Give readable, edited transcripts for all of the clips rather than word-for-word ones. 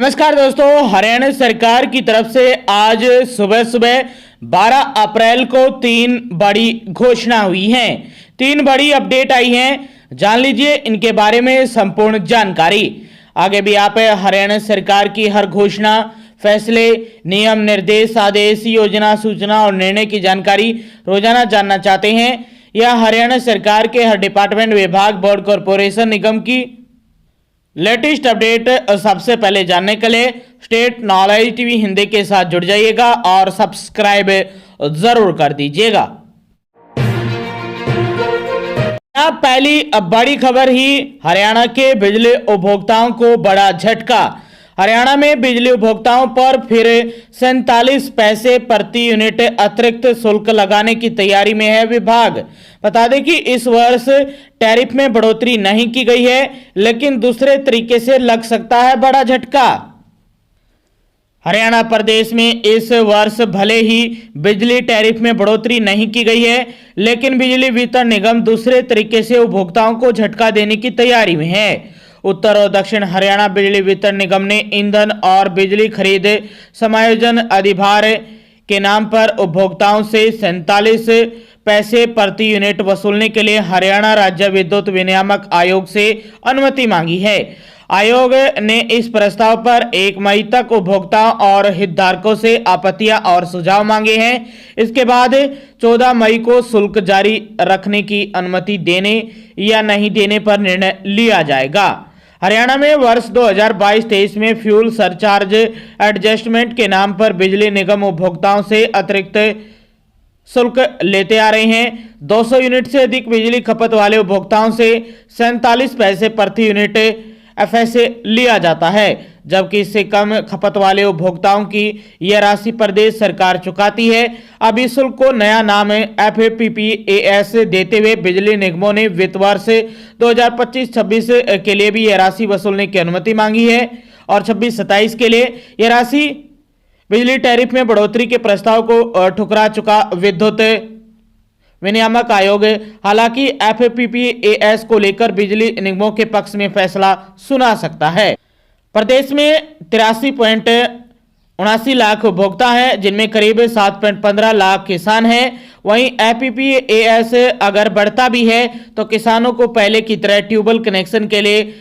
नमस्कार दोस्तों, हरियाणा सरकार की तरफ से आज सुबह सुबह 12 अप्रैल को 3 बड़ी घोषणा हुई हैं। 3 बड़ी अपडेट आई हैं, जान लीजिए इनके बारे में संपूर्ण जानकारी। आगे भी आप हरियाणा सरकार की हर घोषणा, फैसले, नियम, निर्देश, आदेश, योजना, सूचना और निर्णय की जानकारी रोजाना जानना चाहते हैं या हरियाणा सरकार के हर डिपार्टमेंट, विभाग, बोर्ड, कॉरपोरेशन, निगम की लेटेस्ट अपडेट सबसे पहले जानने के लिए स्टेट नॉलेज टीवी हिंदी के साथ जुड़ जाइएगा और सब्सक्राइब जरूर कर दीजिएगा। पहली बड़ी खबर ही हरियाणा के बिजली उपभोक्ताओं को बड़ा झटका। हरियाणा में बिजली उपभोक्ताओं पर फिर 47 पैसे प्रति यूनिट अतिरिक्त शुल्क लगाने की तैयारी में है विभाग। बता दें कि इस वर्ष टैरिफ में बढ़ोतरी नहीं की गई है, लेकिन दूसरे तरीके से लग सकता है बड़ा झटका। हरियाणा प्रदेश में इस वर्ष भले ही बिजली टैरिफ में बढ़ोतरी नहीं की गई है, लेकिन बिजली वितरण निगम दूसरे तरीके से उपभोक्ताओं को झटका देने की तैयारी में है। उत्तर और दक्षिण हरियाणा बिजली वितरण निगम ने ईंधन और बिजली खरीद समायोजन अधिभार के नाम पर उपभोक्ताओं से 47 पैसे प्रति यूनिट वसूलने के लिए हरियाणा राज्य विद्युत विनियामक आयोग से अनुमति मांगी है। आयोग ने इस प्रस्ताव पर 1 मई तक उपभोक्ताओं और हितधारकों से आपत्तियां और सुझाव मांगे हैं। इसके बाद 14 मई को शुल्क जारी रखने की अनुमति देने या नहीं देने पर निर्णय लिया जाएगा। हरियाणा में वर्ष 2022-23 में फ्यूल सरचार्ज एडजस्टमेंट के नाम पर बिजली निगम उपभोक्ताओं से अतिरिक्त शुल्क लेते आ रहे हैं। 200 यूनिट से अधिक बिजली खपत वाले उपभोक्ताओं से 47 पैसे प्रति यूनिट एफएसए लिया जाता है, जबकि इससे कम खपत वाले उपभोक्ताओं की यह राशि प्रदेश सरकार चुकाती है। अब इस शुल्क को नया नाम एफपीपीएएस देते हुए बिजली निगमों ने वित्त वर्ष 2025-26 के लिए भी यह राशि वसूलने की अनुमति मांगी है और 26-27 के लिए यह राशि बिजली टैरिफ में बढ़ोतरी के प्रस्ताव को ठुकरा चुका विद्युत विनियामक आयोग। हालांकि एफपीपीएएस को लेकर बिजली निगमों के पक्ष में फैसला सुना सकता है। प्रदेश में 83.79 लाख उपभोक्ता हैं, जिनमें करीब 7.15 लाख किसान हैं। वहीं एफपीपीएएस अगर बढ़ता भी है तो किसानों को पहले की तरह ट्यूबवेल कनेक्शन के लिए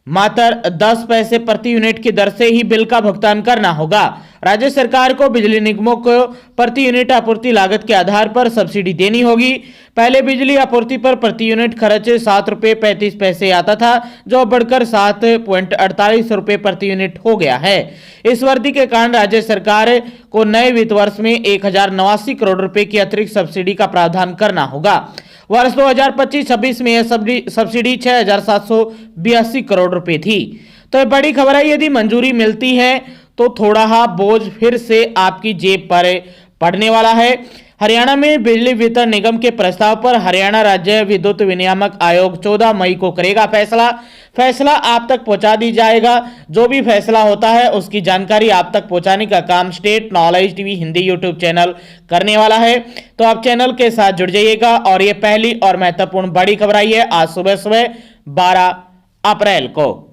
मात्र 10 पैसे प्रति यूनिट की दर से ही बिल का भुगतान करना होगा। राज्य सरकार को बिजली निगमों को प्रति यूनिट आपूर्ति लागत के आधार पर सब्सिडी देनी होगी। पहले बिजली आपूर्ति पर प्रति यूनिट खर्च 7 रुपये 35 पैसे आता था, जो बढ़कर 7.48 रुपये प्रति यूनिट हो गया है। इस वृद्धि के कारण राज्य सरकार को नए वित्त वर्ष में 1089 करोड़ रुपए की अतिरिक्त सब्सिडी का प्रावधान करना होगा। वर्ष 2025-26 में यह सब्सिडी 6,782 करोड़ रुपए थी। तो बड़ी खबर है, यदि मंजूरी मिलती है तो थोड़ा बोझ फिर से आपकी जेब पर पड़ने वाला है। हरियाणा में बिजली वितरण निगम के प्रस्ताव पर हरियाणा राज्य विद्युत विनियामक आयोग 14 मई को करेगा फैसला आप तक पहुंचा दी जाएगा। जो भी फैसला होता है उसकी जानकारी आप तक पहुंचाने का काम state knowledge TV Hindi YouTube channel करने वाला है। तो आप चैनल के साथ जुड़ जाइएगा। और ये पहली और महत्वपूर्ण बड़ी खबर आई है आज सुबह 12 अप्रैल को।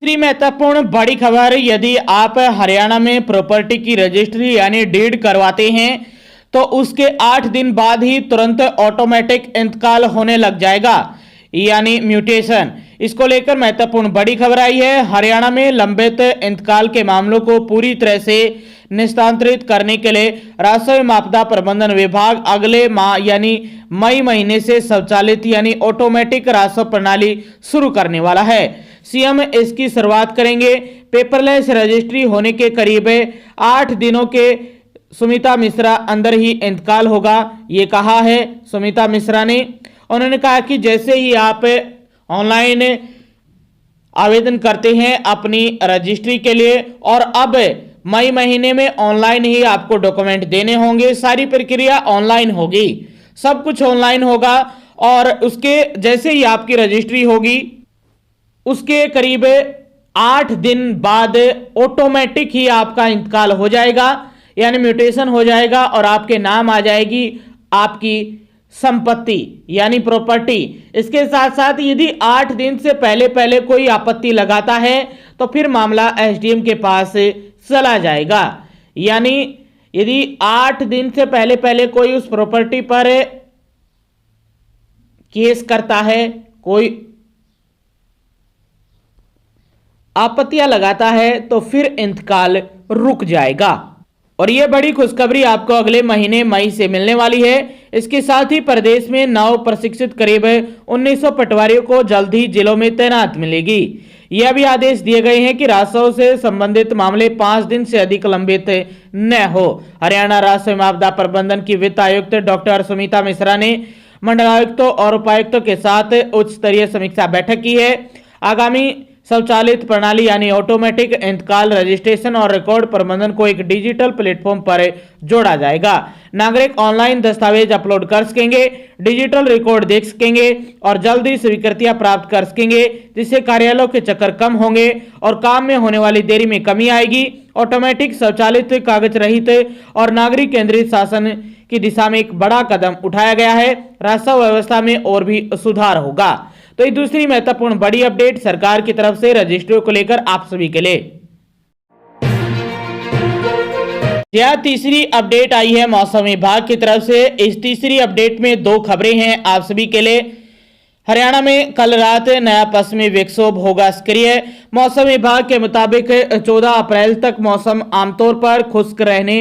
दूसरी महत्वपूर्ण बड़ी खबर, यदि आप हरियाणा में प्रॉपर्टी की रजिस्ट्री यानी डीड करवाते हैं तो उसके 8 दिन बाद ही तुरंत ऑटोमेटिक इंतकाल होने लग जाएगा, यानी म्यूटेशन। इसको लेकर महत्वपूर्ण बड़ी खबर आई है। हरियाणा में लंबित इंतकाल के मामलों को पूरी तरह से निस्तांतरित करने के लिए राजस्व आपदा प्रबंधन विभाग अगले माह यानी मई महीने से स्वचालित यानी ऑटोमेटिक राजस्व प्रणाली शुरू करने वाला है। सीएम इसकी शुरुआत करेंगे। पेपरलेस रजिस्ट्री होने के करीब 8 दिनों के सुमिता मिश्रा अंदर ही इंतकाल होगा, ये कहा है सुमिता मिश्रा ने। उन्होंने कहा कि जैसे ही आप ऑनलाइन आवेदन करते हैं अपनी रजिस्ट्री के लिए और अब मई महीने में ऑनलाइन ही आपको डॉक्यूमेंट देने होंगे, सारी प्रक्रिया ऑनलाइन होगी, सब कुछ ऑनलाइन होगा। और उसके जैसे ही आपकी रजिस्ट्री होगी उसके करीब 8 दिन बाद ऑटोमेटिक ही आपका इंतकाल हो जाएगा, यानी म्यूटेशन हो जाएगा और आपके नाम आ जाएगी आपकी संपत्ति यानी प्रॉपर्टी। इसके साथ साथ यदि 8 दिन से पहले पहले कोई आपत्ति लगाता है तो फिर मामला एसडीएम के पास चला जाएगा। यानी यदि 8 दिन से पहले पहले कोई उस प्रॉपर्टी पर केस करता है, कोई आपत्तियां लगाता है, तो फिर इंतकाल रुक जाएगा। और यह बड़ी खुशखबरी आपको अगले महीने मई से मिलने वाली है। इसके साथ ही प्रदेश में नव प्रशिक्षित करीब 1900 पटवारियों को जल्द ही जिलों में तैनात मिलेगी। यह भी आदेश दिए गए हैं कि राजस्व से संबंधित मामले 5 दिन से अधिक लंबित न हो। हरियाणा राजस्व एवं आपदा प्रबंधन की वित्त आयुक्त डॉक्टर सुमिता मिश्रा ने मंडलायुक्तों और उपायुक्तों के साथ उच्च स्तरीय समीक्षा बैठक की है। आगामी स्वचालित प्रणाली यानी ऑटोमेटिक इंतकाल रजिस्ट्रेशन और रिकॉर्ड प्रबंधन को एक डिजिटल प्लेटफॉर्म पर जोड़ा जाएगा। नागरिक ऑनलाइन दस्तावेज अपलोड कर सकेंगे, डिजिटल रिकॉर्ड देख सकेंगे और जल्दी स्वीकृतियां प्राप्त कर सकेंगे, जिससे कार्यालयों के चक्कर कम होंगे और काम में होने वाली देरी में कमी आएगी। ऑटोमेटिक, स्वचालित, कागज रहित और नागरिक केंद्रित शासन की दिशा में एक बड़ा कदम उठाया गया है। राजस्व व्यवस्था में और भी सुधार होगा। तो ये दूसरी महत्वपूर्ण बड़ी अपडेट सरकार की तरफ से रजिस्ट्रियों को लेकर आप सभी के लिए। यह तीसरी अपडेट आई है मौसम विभाग की तरफ से। इस तीसरी अपडेट में 2 खबरें हैं आप सभी के लिए। हरियाणा में कल रात नया पश्चिमी विक्षोभ होगा सक्रिय। मौसम विभाग के मुताबिक 14 अप्रैल तक मौसम आमतौर पर खुश्क रहने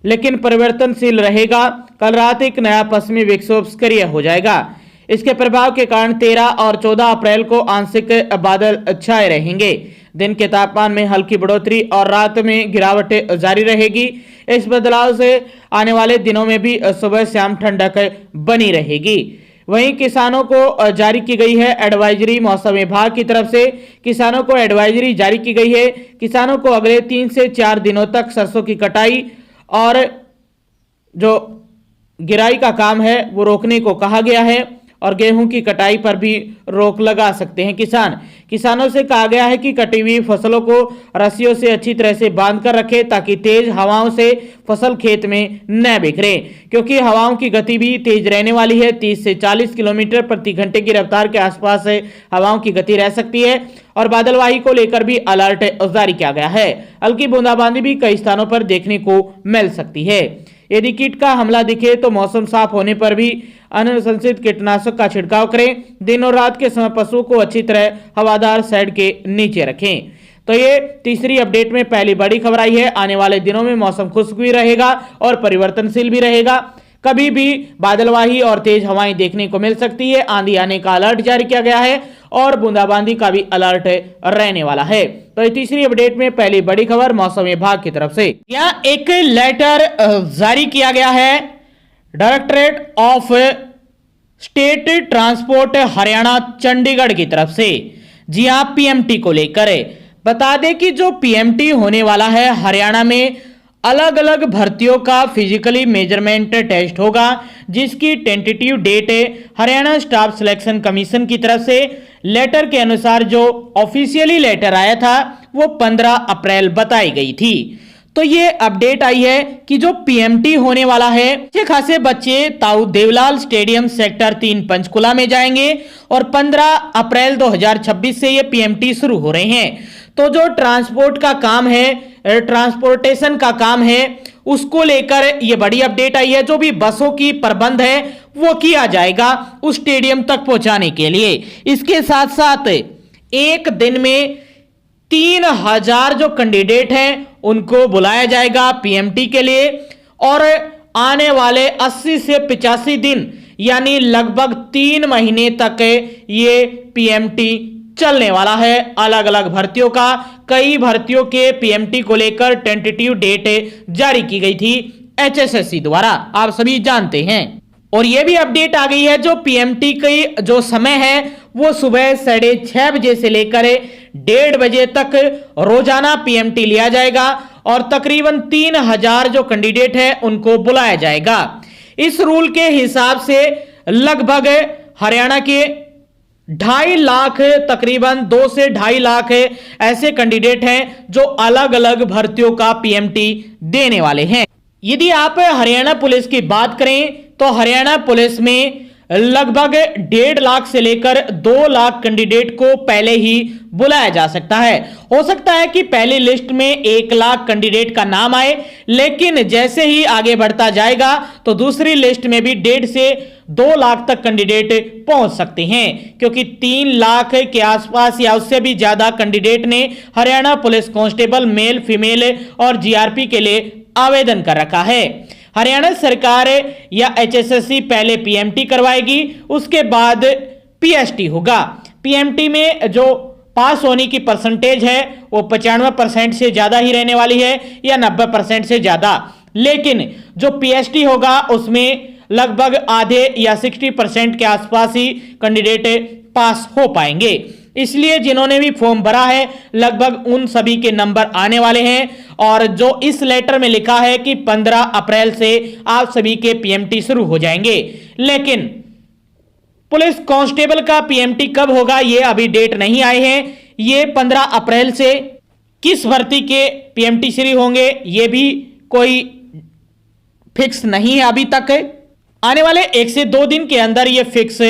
लेकिन परिवर्तनशील रहेगा। कल रात एक नया पश्चिमी विक्षोभ सक्रिय हो जाएगा। इसके प्रभाव के कारण 13 और 14 अप्रैल को आंशिक बादल छाए रहेंगे। दिन के तापमान में हल्की बढ़ोतरी और रात में गिरावट जारी रहेगी। इस बदलाव से आने वाले दिनों में भी सुबह शाम ठंडक बनी रहेगी। वहीं किसानों को जारी की गई है एडवाइजरी। मौसम विभाग की तरफ से किसानों को एडवाइजरी जारी की गई है। किसानों को अगले 3 से 4 दिनों तक सरसों की कटाई और जो गिराई का काम है वो रोकने को कहा गया है और गेहूं की कटाई पर भी रोक लगा सकते हैं किसानों से कहा गया है कि कटी हुई फसलों को रस्सियों से अच्छी तरह से बांध कर रखें ताकि तेज हवाओं से फसल खेत में न बिखरे, क्योंकि हवाओं की गति भी तेज रहने वाली है। 30 से 40 किलोमीटर प्रति घंटे की रफ्तार के आसपास हवाओं की गति रह सकती है और बादलवाही को लेकर भी अलर्ट जारी किया गया है। हल्की बूंदाबांदी भी कई स्थानों पर देखने को मिल सकती है। यदि कीट का हमला दिखे तो मौसम साफ होने पर भी अनुशंसित कीटनाशक का छिड़काव करें। दिन और रात के समय पशुओं को अच्छी तरह हवादार शेड के नीचे रखें। तो ये तीसरी अपडेट में पहली बड़ी खबर आई है। आने वाले दिनों में मौसम खुश्क भी रहेगा और परिवर्तनशील भी रहेगा। कभी भी बादलवाही और तेज हवाएं देखने को मिल सकती है। आंधी आने का अलर्ट जारी किया गया है और बूंदाबांदी का भी अलर्ट रहने वाला है। तो तीसरी अपडेट में पहली बड़ी खबर मौसम विभाग की तरफ से। यहाँ एक लेटर जारी किया गया है directorate of state transport Haryana Chandigarh की तरफ से। जी हाँ, पीएमटी को लेकर बता दें कि जो पीएमटी होने वाला है हरियाणा में अलग अलग भर्तियों का फिजिकली मेजरमेंट टेस्ट होगा, जिसकी tentative date Haryana staff selection commission की तरफ से लेटर के अनुसार जो ऑफिशियली लेटर आया था वो 15 अप्रैल बताई गई थी। तो ये अपडेट आई है कि जो पीएमटी होने वाला है, अच्छे खासे बच्चे ताऊ देवलाल स्टेडियम सेक्टर 3 पंचकुला में जाएंगे और 15 अप्रैल 2026 से ये पीएमटी शुरू हो रहे हैं। तो जो ट्रांसपोर्ट का काम है, ट्रांसपोर्टेशन का काम है, उसको लेकर ये बड़ी अपडेट आई है। जो भी बसों की प्रबंध है वो किया जाएगा उस स्टेडियम तक पहुंचाने के लिए। इसके साथ साथ एक दिन में 3000 जो कैंडिडेट हैं उनको बुलाया जाएगा पीएमटी के लिए और आने वाले 80 से 85 दिन यानी लगभग 3 महीने तक ये पीएमटी चलने वाला है। अलग अलग भर्तियों का, कई भर्तियों के पीएमटी को लेकर टेंटेटिव डेट जारी की गई थी एचएसएससी द्वारा, आप सभी जानते हैं। और यह भी अपडेट आ गई है जो पीएमटी की जो समय है वो सुबह 6:30 बजे से लेकर 1:30 बजे तक रोजाना पीएमटी लिया जाएगा और तकरीबन 3000 जो कैंडिडेट है उनको बुलाया जाएगा। इस रूल के हिसाब से लगभग हरियाणा के 2.5 लाख, तकरीबन 2 से 2.5 लाख ऐसे कैंडिडेट हैं जो अलग अलग भर्तियों का पीएमटी देने वाले हैं। यदि आप हरियाणा पुलिस की बात करें तो हरियाणा पुलिस में लगभग 1.5 लाख से लेकर 2 लाख कैंडिडेट को पहले ही बुलाया जा सकता है। हो सकता है कि पहली लिस्ट में 1 लाख कैंडिडेट का नाम आए, लेकिन जैसे ही आगे बढ़ता जाएगा तो दूसरी लिस्ट में भी 1.5 से 2 लाख तक कैंडिडेट पहुंच सकते हैं, क्योंकि 3 लाख के आसपास या उससे भी ज्यादा कैंडिडेट ने Haryana police constable male, female और जीआरपी के लिए आवेदन कर रखा है। हरियाणा सरकार या एचएसएससी पहले पीएमटी करवाएगी, उसके बाद पीएसटी होगा। पीएमटी में जो पास होने की परसेंटेज है वो 95% से ज्यादा ही रहने वाली है या 90% से ज्यादा, लेकिन जो पीएसटी होगा उसमें लगभग आधे या 60% के आसपास ही कैंडिडेट पास हो पाएंगे। इसलिए जिन्होंने भी फॉर्म भरा है लगभग उन सभी के नंबर आने वाले हैं, और जो इस लेटर में लिखा है कि 15 अप्रैल से आप सभी के पीएमटी शुरू हो जाएंगे, लेकिन पुलिस कांस्टेबल का पीएमटी कब होगा ये अभी डेट नहीं आए हैं। ये 15 अप्रैल से किस भर्ती के पीएमटी शुरू होंगे ये भी कोई फिक्स नहीं है अभी तक। आने वाले 1 से 2 दिन के अंदर ये फिक्स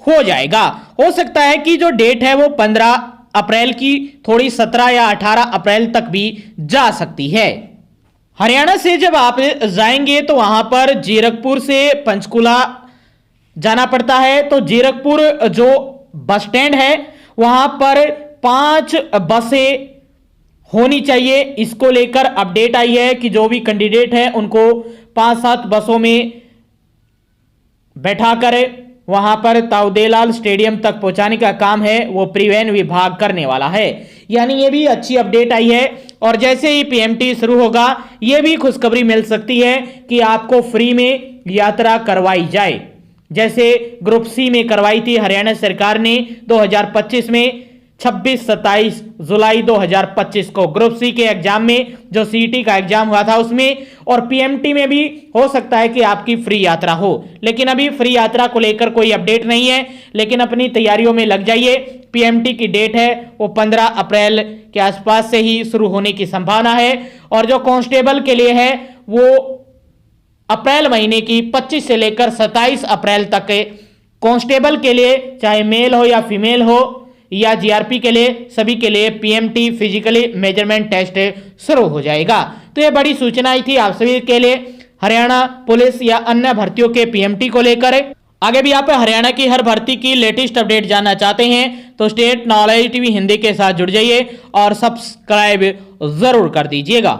हो जाएगा। हो सकता है कि जो डेट है वो 15 अप्रैल की थोड़ी 17 या 18 अप्रैल तक भी जा सकती है। हरियाणा से जब आप जाएंगे तो वहां पर जीरकपुर से पंचकुला जाना पड़ता है, तो जीरकपुर जो बस स्टैंड है वहां पर 5 बसें होनी चाहिए। इसको लेकर अपडेट आई है कि जो भी कैंडिडेट है उनको 5-7 बसों में बैठाकर वहां पर ताऊदेलाल स्टेडियम तक पहुंचाने का काम है वो परिवहन विभाग करने वाला है। यानी ये भी अच्छी अपडेट आई है, और जैसे ही पीएमटी शुरू होगा ये भी खुशखबरी मिल सकती है कि आपको फ्री में यात्रा करवाई जाए, जैसे ग्रुप सी में करवाई थी हरियाणा सरकार ने 2025 में 26-27 जुलाई 2025 को ग्रुप सी के एग्जाम में, जो सीईटी का एग्जाम हुआ था उसमें, और पीएमटी में भी हो सकता है कि आपकी फ्री यात्रा हो। लेकिन अभी फ्री यात्रा को लेकर कोई अपडेट नहीं है, लेकिन अपनी तैयारियों में लग जाइए। पीएमटी की डेट है वो 15 अप्रैल के आसपास से ही शुरू होने की संभावना है, और जो कांस्टेबल के लिए है वो अप्रैल महीने की 25 से लेकर 27 अप्रैल तक कांस्टेबल के लिए, चाहे मेल हो या फीमेल हो या जीआरपी के लिए, सभी के लिए पीएमटी फिजिकली मेजरमेंट टेस्ट शुरू हो जाएगा। तो यह बड़ी सूचना आई थी आप सभी के लिए हरियाणा पुलिस या अन्य भर्तियों के पीएमटी को लेकर। आगे भी आप हरियाणा की हर भर्ती की लेटेस्ट अपडेट जानना चाहते हैं तो स्टेट नॉलेज टीवी हिंदी के साथ जुड़ जाइए और सब्सक्राइब जरूर कर दीजिएगा।